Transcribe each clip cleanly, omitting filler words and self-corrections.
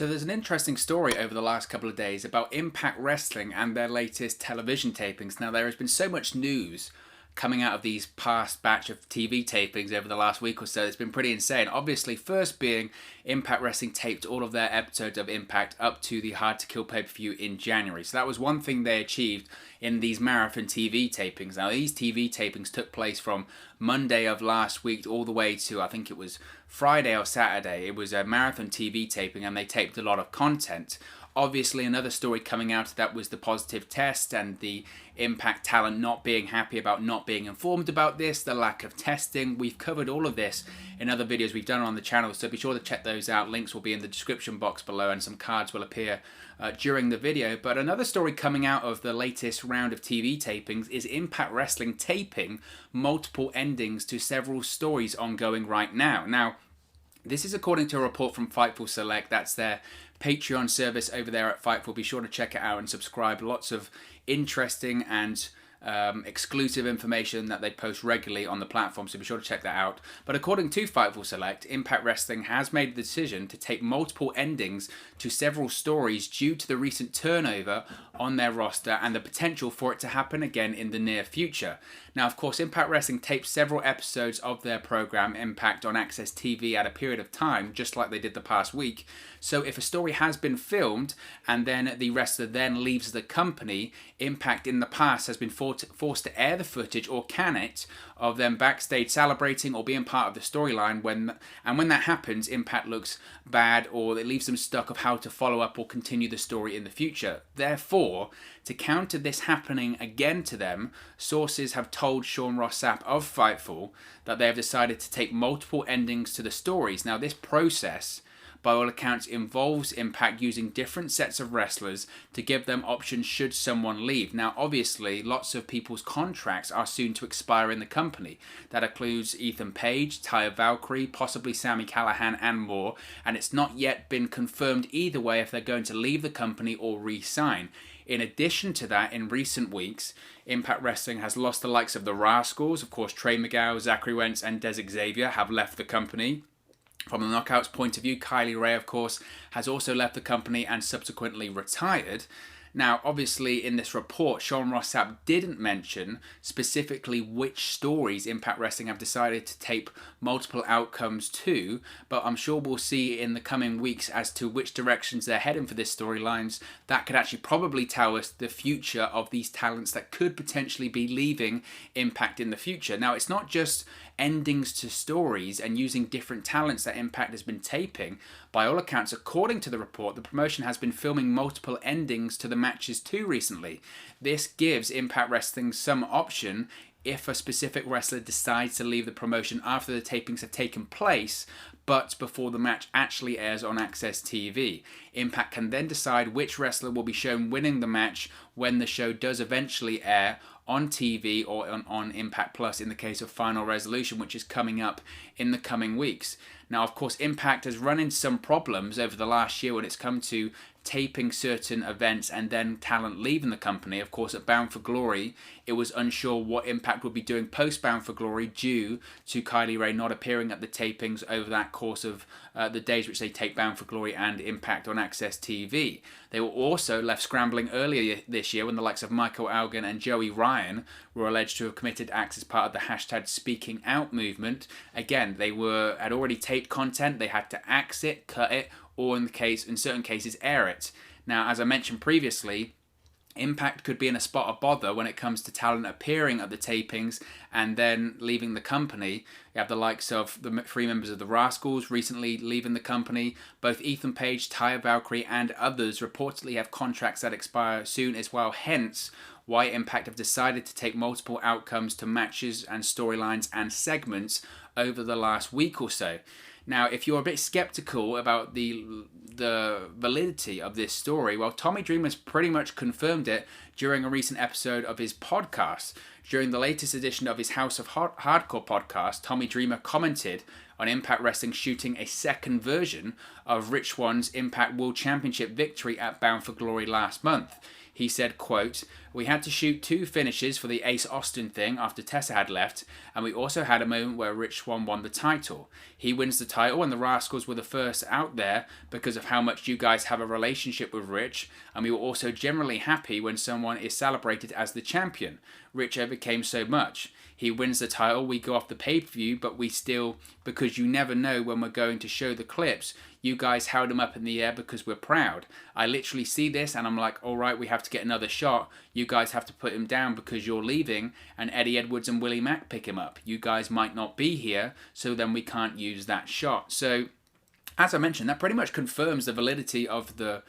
So there's an interesting story over the last couple of days about Impact Wrestling and their latest television tapings. Now, there has been so much news coming out of these past batch of TV tapings over the last week or so. It's been pretty insane. Obviously, first being Impact Wrestling taped all of their episodes of Impact up to the Hard to Kill pay-per-view in January. So that was one thing they achieved in these marathon TV tapings. Now, these TV tapings took place from Monday of last week all the way to, I think it was Friday or Saturday. It was a marathon TV taping and they taped a lot of content. Obviously, another story coming out of that was the positive test and the Impact talent not being happy about not being informed about this, the lack of testing. We've covered all of this in other videos we've done on the channel, so be sure to check those out. Links will be in the description box below and some cards will appear during the video. But another story coming out of the latest round of TV tapings is Impact Wrestling taping multiple endings to several stories ongoing right now. Now, this is according to a report from Fightful Select. That's their Patreon service over there at Fightful. Be sure to check it out and subscribe. Lots of interesting and exclusive information that they post regularly on the platform, so be sure to check that out. But according to Fightful Select, Impact Wrestling has made the decision to take multiple endings to several stories due to the recent turnover on their roster and the potential for it to happen again in the near future. Now, of course, Impact Wrestling taped several episodes of their program Impact on Access TV at a period of time, just like they did the past week. So if a story has been filmed and then the wrestler then leaves the company, Impact in the past has been forced to air the footage, or can it, of them backstage celebrating or being part of the storyline. When that happens, Impact looks bad, or it leaves them stuck of how to follow up or continue the story in the future. Therefore, to counter this happening again to them, sources have told Sean Ross Sapp of Fightful that they have decided to take multiple endings to the stories. Now, this process, by all accounts, involves Impact using different sets of wrestlers to give them options should someone leave. Now, obviously, lots of people's contracts are soon to expire in the company. That includes Ethan Page, Taya Valkyrie, possibly Sami Callihan, and more. And it's not yet been confirmed either way if they're going to leave the company or re-sign. In addition to that, in recent weeks, Impact Wrestling has lost the likes of the Rascals. Of course, Trey Miguel, Zachary Wentz, and Des Xavier have left the company. From the Knockouts point of view, Kylie Ray, of course, has also left the company and subsequently retired. Now, obviously, in this report, Sean Ross Sapp didn't mention specifically which stories Impact Wrestling have decided to tape multiple outcomes to, but I'm sure we'll see in the coming weeks as to which directions they're heading for this storylines. That could actually probably tell us the future of these talents that could potentially be leaving Impact in the future. Now, it's not just endings to stories and using different talents that Impact has been taping. By all accounts, according to the report, the promotion has been filming multiple endings to the matches too recently. This gives Impact Wrestling some option if a specific wrestler decides to leave the promotion after the tapings have taken place, but before the match actually airs on Access TV. Impact can then decide which wrestler will be shown winning the match when the show does eventually air on TV or on Impact Plus in the case of Final Resolution, which is coming up in the coming weeks. Now, of course, Impact has run into some problems over the last year when it's come to taping certain events and then talent leaving the company. Of course, at Bound for Glory, it was unsure what Impact would be doing post Bound for Glory due to Kylie Ray not appearing at the tapings over that course of the days which they tape Bound for Glory and Impact on Access TV. They were also left scrambling earlier this year when the likes of Michael Elgin and Joey Ryan were alleged to have committed acts as part of the hashtag Speaking Out movement. Again, they had already taped content, they had to axe it, cut it, or in certain cases air it. Now, as I mentioned previously, Impact could be in a spot of bother when it comes to talent appearing at the tapings and then leaving the company. You have the likes of the three members of the Rascals recently leaving the company. Both Ethan Page, Taya Valkyrie, and others reportedly have contracts that expire soon as well, hence why Impact have decided to take multiple outcomes to matches and storylines and segments over the last week or so. Now, if you're a bit skeptical about the validity of this story, well, Tommy Dreamer's pretty much confirmed it during a recent episode of his podcast. During the latest edition of his House of Hardcore podcast, Tommy Dreamer commented on Impact Wrestling shooting a second version of Rich Swann's Impact World Championship victory at Bound for Glory last month. He said, quote, "We had to shoot 2 finishes for the Ace Austin thing after Tessa had left, and we also had a moment where Rich Swann won the title. He wins the title and the Rascals were the first out there because of how much you guys have a relationship with Rich, and we were also generally happy when someone is celebrated as the champion. Rich overcame so much. He wins the title, we go off the pay-per-view, but we still, because you never know when we're going to show the clips, you guys held him up in the air because we're proud. I literally see this and I'm like, all right, we have to get another shot. You guys have to put him down because you're leaving, and Eddie Edwards and Willie Mack pick him up. You guys might not be here, so then we can't use that shot. So, as I mentioned, that pretty much confirms the validity of the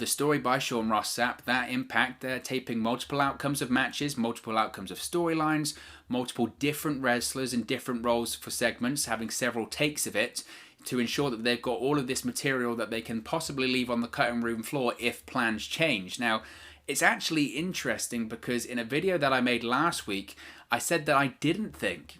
story by Sean Ross Sapp, that Impact, they're taping multiple outcomes of matches, multiple outcomes of storylines, multiple different wrestlers in different roles for segments, having several takes of it, to ensure that they've got all of this material that they can possibly leave on the cutting room floor if plans change. Now, it's actually interesting because in a video that I made last week, I said that I didn't think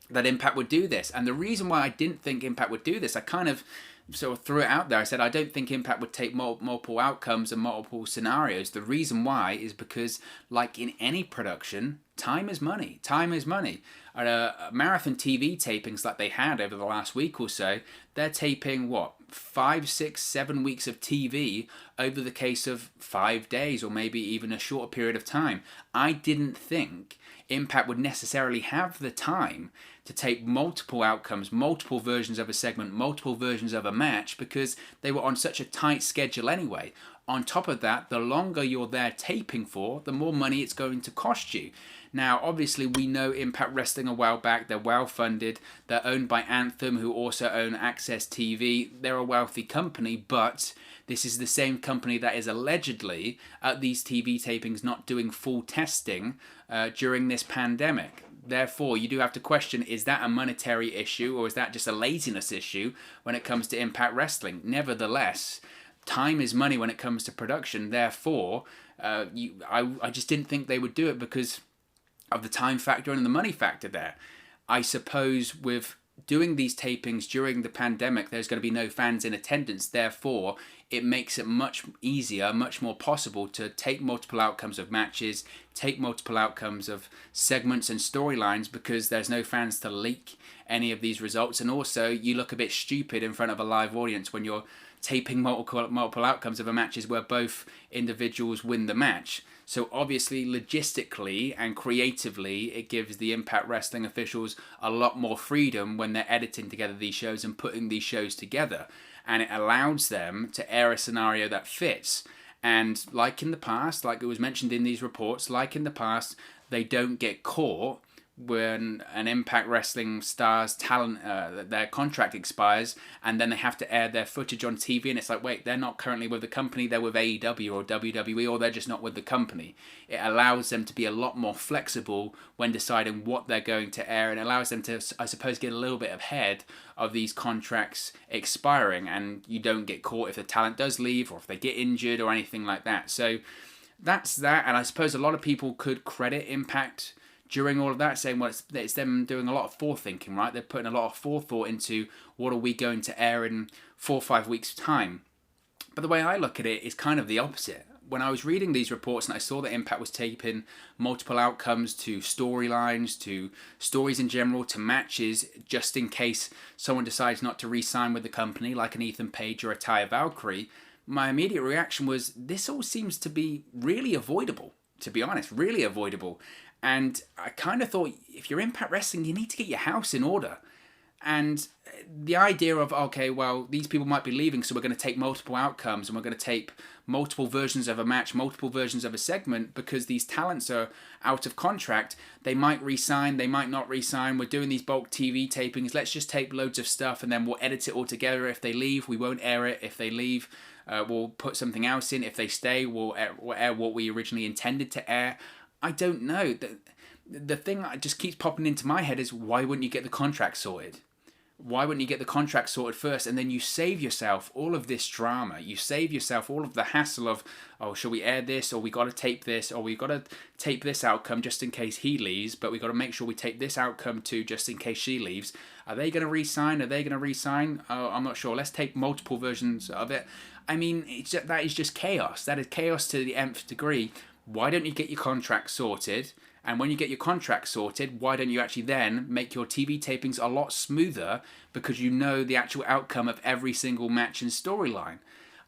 that Impact would do this. And the reason why I didn't think Impact would do this, I kind of sort of threw it out there. I said I don't think Impact would take multiple outcomes and multiple scenarios. The reason why is because, like in any production, time is money. Time is money. At marathon TV tapings like they had over the last week or so, they're taping, what, 5, 6, 7 weeks of TV over the case of 5 days or maybe even a shorter period of time. I didn't think Impact would necessarily have the time to tape multiple outcomes, multiple versions of a segment, multiple versions of a match, because they were on such a tight schedule anyway. On top of that, the longer you're there taping for, the more money it's going to cost you. Now, obviously, we know Impact Wrestling a while back. They're well funded. They're owned by Anthem, who also own Access TV. They're a wealthy company, but this is the same company that is allegedly at these TV tapings not doing full testing during this pandemic. Therefore, you do have to question, is that a monetary issue or is that just a laziness issue when it comes to Impact Wrestling? Nevertheless, time is money when it comes to production. Therefore, I just didn't think they would do it because of the time factor and the money factor there. I suppose with doing these tapings during the pandemic, there's going to be no fans in attendance. Therefore, it makes it much easier, much more possible to take multiple outcomes of matches, take multiple outcomes of segments and storylines because there's no fans to leak any of these results. And also, you look a bit stupid in front of a live audience when you're taping multiple outcomes of a matches where both individuals win the match. So obviously, logistically and creatively, it gives the Impact Wrestling officials a lot more freedom when they're editing together these shows and putting these shows together. And it allows them to air a scenario that fits. And like in the past, like it was mentioned in these reports, like in the past, they don't get caught when an Impact Wrestling star's talent, their contract expires, and then they have to air their footage on TV, and it's like, wait, they're not currently with the company, they're with AEW or WWE, or they're just not with the company. It allows them to be a lot more flexible when deciding what they're going to air, and allows them to, I suppose, get a little bit ahead of these contracts expiring, and you don't get caught if the talent does leave, or if they get injured, or anything like that. So that's that, and I suppose a lot of people could credit Impact during all of that, saying, well, it's them doing a lot of forethinking, right? They're putting a lot of forethought into what are we going to air in 4 or 5 weeks' time. But the way I look at it is kind of the opposite. When I was reading these reports and I saw that Impact was taping multiple outcomes to storylines, to stories in general, to matches, just in case someone decides not to re-sign with the company, like an Ethan Page or a Taya Valkyrie, my immediate reaction was, this all seems to be really avoidable, to be honest, really avoidable. And I kind of thought, if you're Impact Wrestling, you need to get your house in order. And the idea of, okay, well, these people might be leaving, so we're going to take multiple outcomes and we're going to tape multiple versions of a match, multiple versions of a segment, because these talents are out of contract. They might re-sign, they might not re-sign. We're doing these bulk TV tapings. Let's just tape loads of stuff and then we'll edit it all together. If they leave, we won't air it. If they leave, we'll put something else in. If they stay, we'll air what we originally intended to air. I don't know. The thing that just keeps popping into my head is, why wouldn't you get the contract sorted? Why wouldn't you get the contract sorted first? And then you save yourself all of this drama. You save yourself all of the hassle of, oh, shall we air this? Or we got to tape this? Or we got to tape this outcome just in case he leaves. But we got to make sure we tape this outcome too just in case she leaves. Are they going to re-sign? Are they going to re-sign? Oh, I'm not sure. Let's tape multiple versions of it. I mean, that is just chaos. That is chaos to the nth degree. Why don't you get your contract sorted And when you get your contract sorted, why don't you actually then make your TV tapings a lot smoother, because you know the actual outcome of every single match and storyline.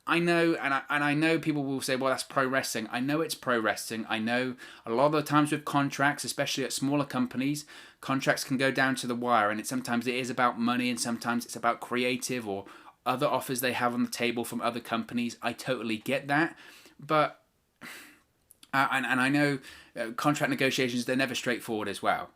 I know, and I know people will say, well, that's pro wrestling. I know it's pro wrestling. I know a lot of the times with contracts, especially at smaller companies, contracts can go down to the wire, and sometimes it is about money, and sometimes it's about creative or other offers they have on the table from other companies. I totally get that. But, and I know contract negotiations, they're never straightforward as well.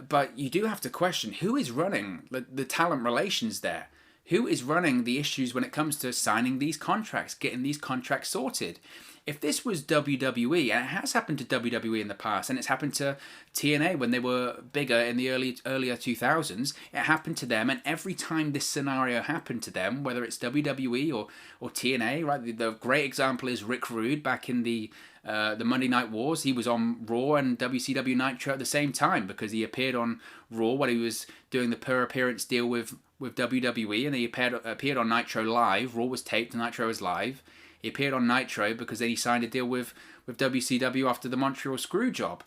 But you do have to question, who is running the talent relations there? Who is running the issues when it comes to signing these contracts, getting these contracts sorted? If this was WWE, and it has happened to WWE in the past, and it's happened to TNA when they were bigger in the earlier 2000s, it happened to them, and every time this scenario happened to them, whether it's WWE or TNA, right? The great example is Rick Rude back in the Monday Night Wars. He was on Raw and WCW Nitro at the same time, because he appeared on Raw when he was doing the per appearance deal with WWE, and he appeared on Nitro live. Raw was taped, Nitro was live. He appeared on Nitro because then he signed a deal with WCW after the Montreal Screwjob.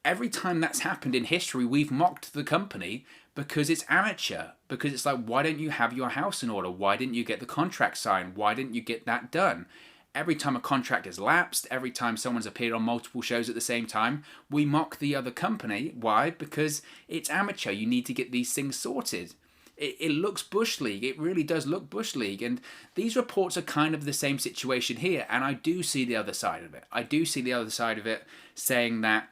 Every time that's happened in history, we've mocked the company because it's amateur. Because it's like, why don't you have your house in order? Why didn't you get the contract signed? Why didn't you get that done? Every time a contract has lapsed, every time someone's appeared on multiple shows at the same time, we mock the other company. Why? Because it's amateur. You need to get these things sorted. It looks Bush League. It really does look Bush League. And these reports are kind of the same situation here. And I do see the other side of it. I do see the other side of it, saying that,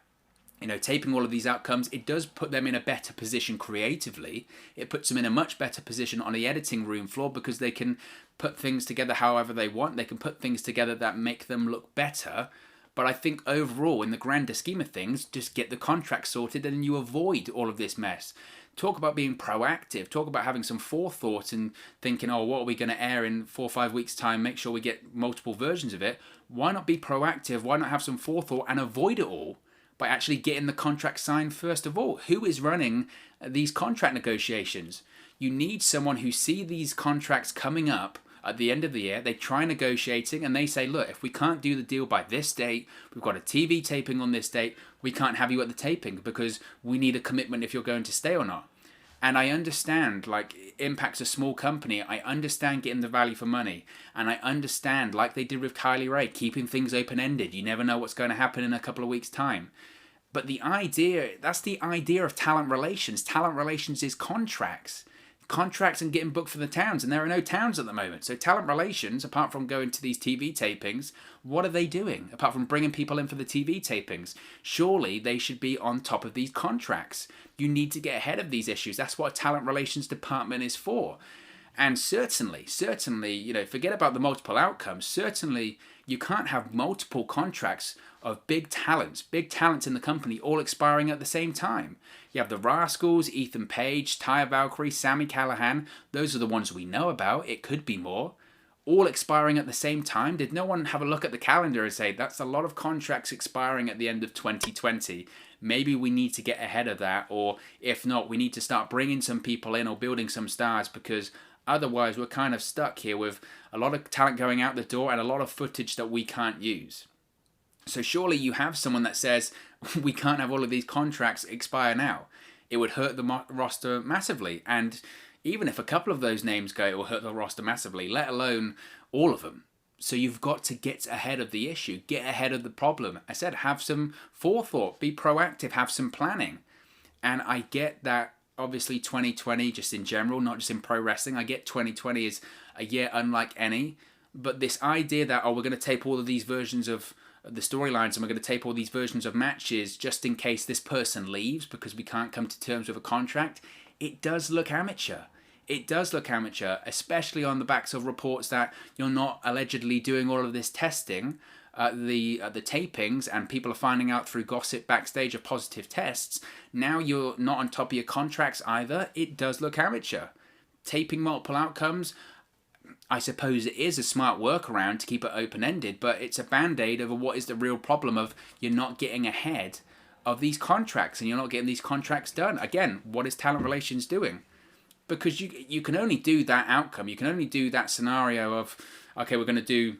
you know, taping all of these outcomes, it does put them in a better position creatively. It puts them in a much better position on the editing room floor, because they can put things together however they want. They can put things together that make them look better. But I think overall, in the grander scheme of things, just get the contract sorted and you avoid all of this mess. Talk about being proactive. Talk about having some forethought and thinking, oh, what are we going to air in 4 or 5 weeks' time? Make sure we get multiple versions of it. Why not be proactive? Why not have some forethought and avoid it all by actually getting the contract signed first of all? Who is running these contract negotiations? You need someone who sees these contracts coming up at the end of the year. They try negotiating and they say, look, if we can't do the deal by this date, we've got a TV taping on this date, we can't have you at the taping because we need a commitment if you're going to stay or not. And I understand, like, Impact's a small company. I understand getting the value for money. And I understand, like they did with Kylie Ray, keeping things open-ended. You never know what's going to happen in a couple of weeks' time. But the idea, that's the idea of talent relations. Talent relations is contracts. Contracts and getting booked for the towns, and there are no towns at the moment. So talent relations, apart from going to these TV tapings, what are they doing apart from bringing people in for the TV tapings? Surely they should be on top of these contracts. You need to get ahead of these issues. That's what a talent relations department is for. And certainly, you know, forget about the multiple outcomes. Certainly, you can't have multiple contracts of big talents in the company all expiring at the same time. You have the Rascals, Ethan Page, Taya Valkyrie, Sami Callihan. Those are the ones we know about. It could be more. All expiring at the same time. Did no one have a look at the calendar and say, that's a lot of contracts expiring at the end of 2020. Maybe we need to get ahead of that. Or if not, we need to start bringing some people in or building some stars, because otherwise we're kind of stuck here with a lot of talent going out the door and a lot of footage that we can't use. So surely you have someone that says, we can't have all of these contracts expire now. It would hurt the roster massively. And even if a couple of those names go, it will hurt the roster massively, let alone all of them. So you've got to get ahead of the issue, get ahead of the problem. I said, have some forethought, be proactive, have some planning. And I get that, obviously, 2020, just in general, not just in pro wrestling, I get 2020 is a year unlike any. But this idea that, oh, we're going to tape all of these versions of the storylines and we're going to tape all these versions of matches just in case this person leaves because we can't come to terms with a contract, it does look amateur. It does look amateur, especially on the backs of reports that you're not allegedly doing all of this testing at the tapings, and people are finding out through gossip backstage of positive tests. Now you're not on top of your contracts either. It does look amateur. Taping multiple outcomes, I suppose it is a smart workaround to keep it open-ended, but it's a band-aid over what is the real problem of you're not getting ahead of these contracts and you're not getting these contracts done. Again, what is talent relations doing? Because you can only do that outcome. You can only do that scenario of, okay, we're going to do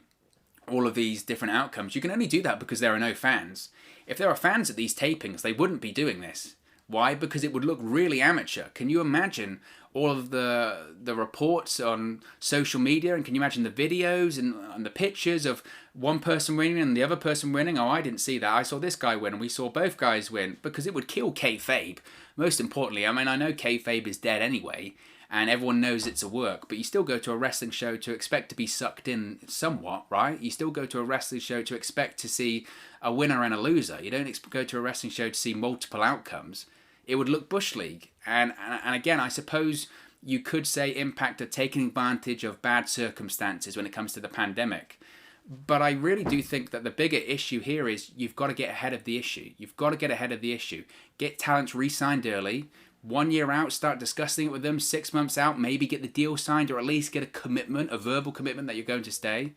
all of these different outcomes. You can only do that because there are no fans. If there are fans at these tapings, they wouldn't be doing this. Why? Because it would look really amateur. Can you imagine all of the reports on social media, and can you imagine the videos and the pictures of one person winning and the other person winning? Oh, I didn't see that. I saw this guy win and we saw both guys win, because it would kill kayfabe. Most importantly, I mean, I know kayfabe is dead anyway, and everyone knows it's a work, but you still go to a wrestling show to expect to be sucked in somewhat, right? You still go to a wrestling show to expect to see a winner and a loser. You don't go to a wrestling show to see multiple outcomes. It would look Bush League. And again, I suppose you could say Impact are taking advantage of bad circumstances when it comes to the pandemic. But I really do think that the bigger issue here is you've got to get ahead of the issue. You've got to get ahead of the issue. Get talents re-signed early. 1 year out, start discussing it with them. 6 months out, maybe get the deal signed, or at least get a commitment, a verbal commitment that you're going to stay.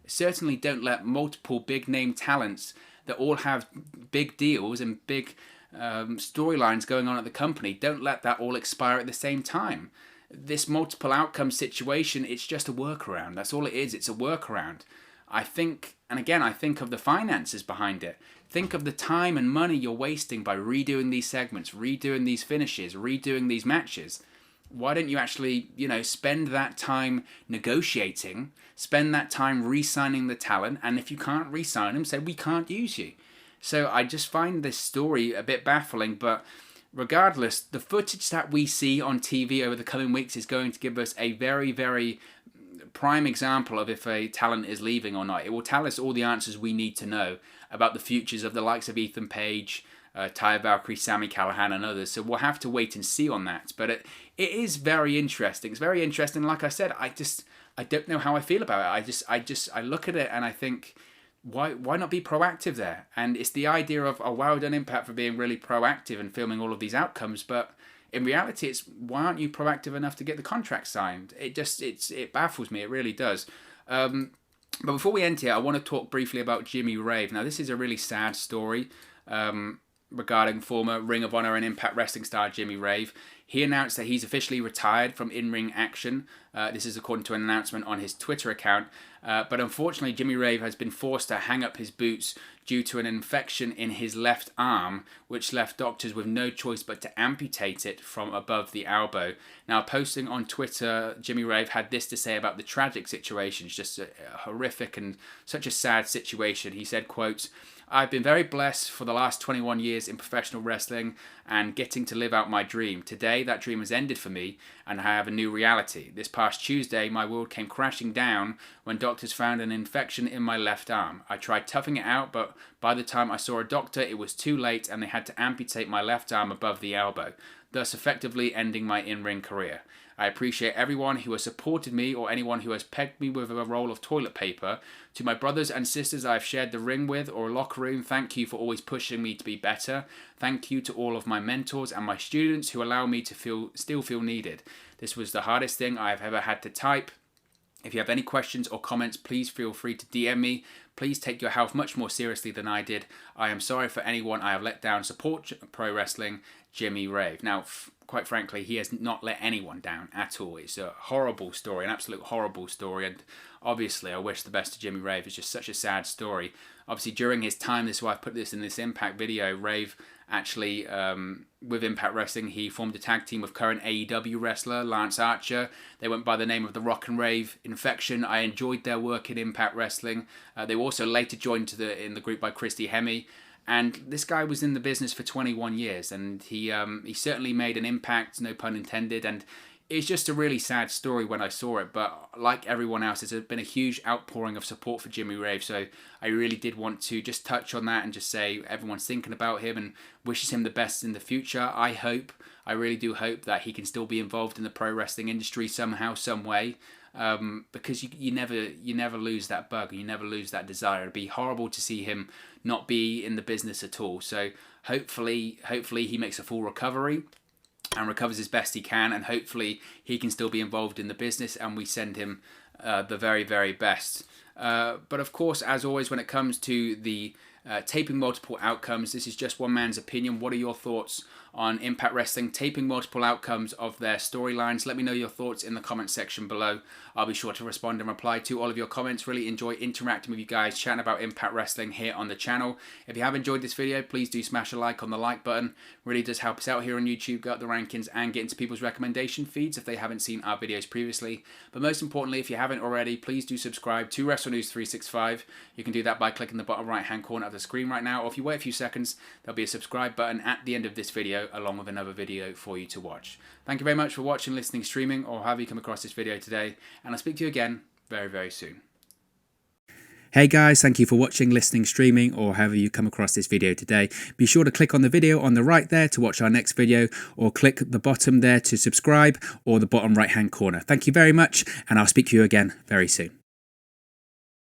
Certainly don't let multiple big name talents that all have big deals and big storylines going on at the company, don't let that all expire at the same time. This multiple outcome situation, it's just a workaround. That's all it is. It's a workaround. I think, and again, I think of the finances behind it. Think of the time and money you're wasting by redoing these segments, redoing these finishes, redoing these matches. Why don't you actually, spend that time negotiating, spend that time re-signing the talent, and if you can't re-sign them, say, we can't use you. So I just find this story a bit baffling, but regardless, the footage that we see on TV over the coming weeks is going to give us a very, very prime example of if a talent is leaving or not. It will tell us all the answers we need to know about the futures of the likes of Ethan Page, Taya Valkyrie, Sami Callihan and others. So we'll have to wait and see on that. But it is very interesting. It's very interesting. Like I said, I don't know how I feel about it. I look at it and I think, why not be proactive there? And it's the idea of, oh, well done Impact for being really proactive and filming all of these outcomes. But in reality, it's, why aren't you proactive enough to get the contract signed? It baffles me. It really does. But before we end here, I want to talk briefly about Jimmy Rave. Now, this is a really sad story regarding former Ring of Honor and Impact Wrestling star Jimmy Rave. He announced that he's officially retired from in-ring action. This is according to an announcement on his Twitter account. But unfortunately, Jimmy Rave has been forced to hang up his boots due to an infection in his left arm, which left doctors with no choice but to amputate it from above the elbow. Now, posting on Twitter, Jimmy Rave had this to say about the tragic situation. It's just a horrific and such a sad situation. He said, quote, "I've been very blessed for the last 21 years in professional wrestling and getting to live out my dream. Today, that dream has ended for me and I have a new reality. This past Tuesday, my world came crashing down when doctors found an infection in my left arm. I tried toughing it out, but by the time I saw a doctor, it was too late and they had to amputate my left arm above the elbow, thus effectively ending my in-ring career. I appreciate everyone who has supported me or anyone who has pegged me with a roll of toilet paper. To my brothers and sisters I've shared the ring with or locker room, thank you for always pushing me to be better. Thank you to all of my mentors and my students who allow me to still feel needed. This was the hardest thing I've ever had to type. If you have any questions or comments, please feel free to DM me. Please take your health much more seriously than I did. I am sorry for anyone I have let down. Support pro wrestling, Jimmy Rave." Now, quite frankly, he has not let anyone down at all. It's a horrible story, an absolute horrible story. And obviously, I wish the best to Jimmy Rave. It's just such a sad story. Obviously, during his time, this is why I put this in this Impact video, Rave actually, with Impact Wrestling, he formed a tag team with current AEW wrestler Lance Archer. They went by the name of the Rock and Rave Infection. I enjoyed their work in Impact Wrestling. They were also later joined in the group by Christy Hemme. And this guy was in the business for 21 years, and he certainly made an impact, no pun intended, and it's just a really sad story when I saw it, but like everyone else, there's been a huge outpouring of support for Jimmy Rave, so I really did want to just touch on that and just say everyone's thinking about him and wishes him the best in the future. I really do hope that he can still be involved in the pro wrestling industry somehow, some way. Because you never lose that bug, you never lose that desire. It'd be horrible to see him not be in the business at all. So hopefully he makes a full recovery and recovers as best he can, and hopefully he can still be involved in the business and we send him the very, very best. But of course, as always, when it comes to the taping multiple outcomes, this is just one man's opinion. What are your thoughts on Impact Wrestling taping multiple outcomes of their storylines. Let me know your thoughts in the comment section below. I'll be sure to respond and reply to all of your comments. Really enjoy interacting with you guys, chatting about Impact Wrestling here on the channel. If you have enjoyed this video, please do smash a like on the like button. Really does help us out here on YouTube, go up the rankings and get into people's recommendation feeds if they haven't seen our videos previously. But most importantly, if you haven't already, please do subscribe to Wrestle News 365. You can do that by clicking the bottom right hand corner of the screen right now, or if you wait a few seconds, there'll be a subscribe button at the end of this video along with another video for you to watch. Thank you very much for watching, listening, streaming, or however you come across this video today, and I'll speak to you again very, very soon. Hey guys, thank you for watching, listening, streaming, or however you come across this video today. Be sure to click on the video on the right there to watch our next video, or click the bottom there to subscribe, or the bottom right hand corner. Thank you very much, and I'll speak to you again very soon.